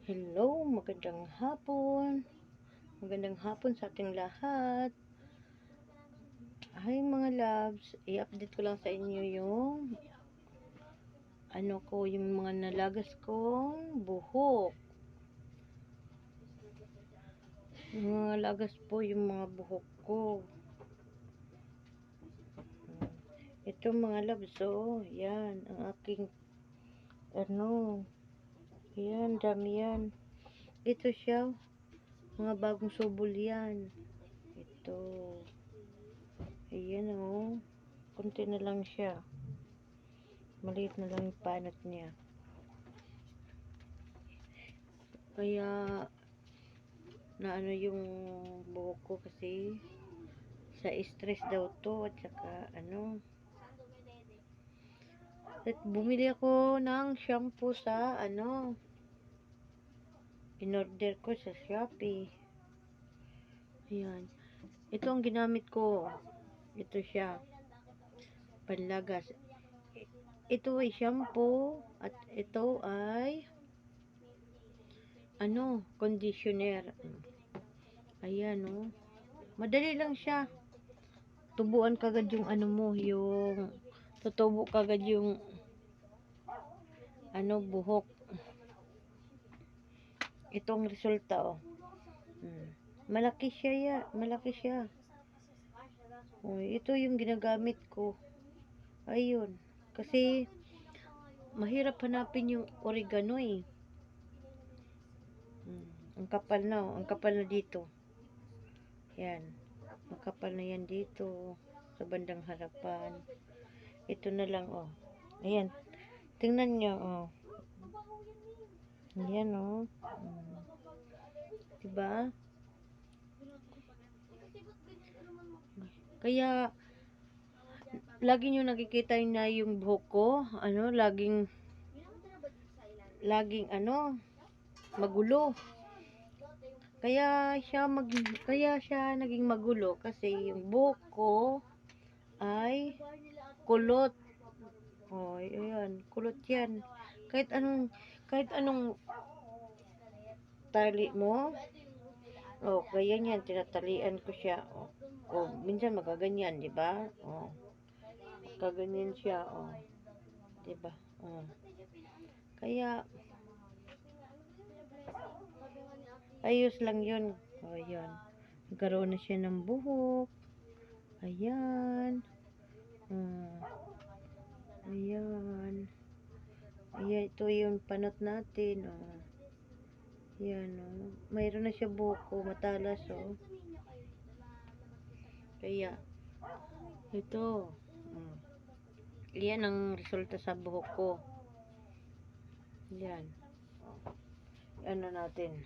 Hello, magandang hapon. Magandang hapon sa ating lahat. Hi mga loves, i-update ko lang sa inyo yung yung mga nalagas kong buhok. Yung mga lagas po yung mga buhok ko. Ito mga loves, yan ang aking yan, dami yan. Ito siya, mga bagong subol yan. Ito. Ayan konti na lang siya. Maliit na lang yung panat niya. Kaya na yung buhok ko kasi sa stress daw to at saka at bumili ako ng shampoo sa in-order ko sa Shopee. Ayan. Ito ang ginamit ko. Ito siya. Panlagas. Ito ay shampoo at ito ay conditioner. Ayan madali lang siya. Tubuan kagad yung yung tutubo kagad yung buhok. Itong resulta malaki siya malaki siya. Ito yung ginagamit ko. Ayun, kasi mahirap hanapin yung oregano ang kapal na dito. Yan, makapal na yan dito sa bandang harapan. Ito na lang ayan, tingnan nyo ayan diba? Kaya lagi nyo nakikita na yung buhok ko laging magulo. Kaya siya naging magulo kasi yung buhok ko ay kulot. Ayan, kulot yan. Kahit anong tali mo, kaya yan, tinatalian ko siya. Minsan magaganyan, di ba? Kaganyan siya, di ba? Kaya ayos lang yun. Ayan. Nagkaroon na siya ng buhok. Ayan. Ayan. Ayan, ito yung panot natin. Ayan, mayroon na siya buhok matalas, Kaya, ito. Ayan ang resulta sa buhok ko. Ayan. Natin.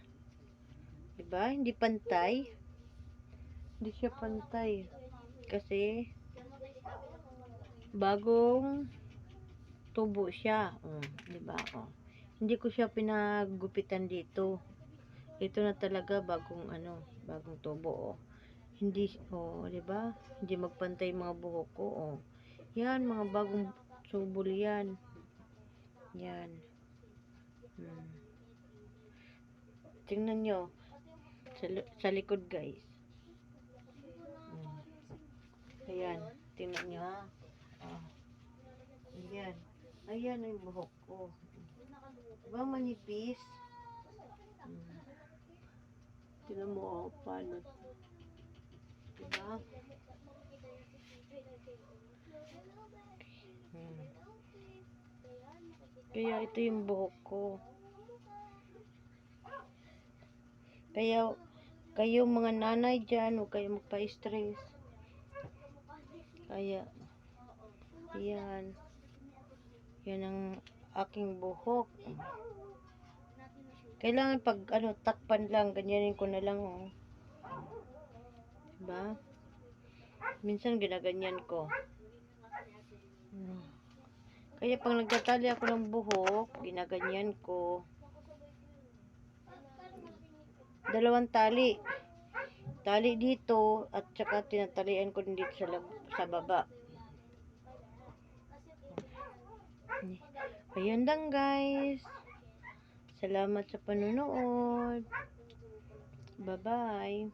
Diba? Hindi pantay. Hindi siya pantay. Kasi, bagong tubo siya. Diba? Hindi ko siya pinagupitan dito. Ito na talaga bagong tubo. Hindi, diba? Hindi magpantay mga buhok ko, Yan, mga bagong subol yan. Yan. Tingnan nyo. Sa likod, guys. Ayan. Tingnan nyo, Ayan. Ayan yung buhok ko. Diba manipis? Tingnan mo, paano. Diba? Kaya ito yung buhok ko. Kaya kayo mga nanay dyan, huwag kayo magpa-stress. Kaya yan ang aking buhok. Kailangan pag takpan lang, ganyanin ko na lang diba? Minsan ginaganyan ko. Kaya pag nagtatali ako ng buhok, ginaganyan ko. Dalawang tali. Tali dito at saka tinatalian ko din dito sa baba. Ayun lang guys. Salamat sa panonood. Bye-bye.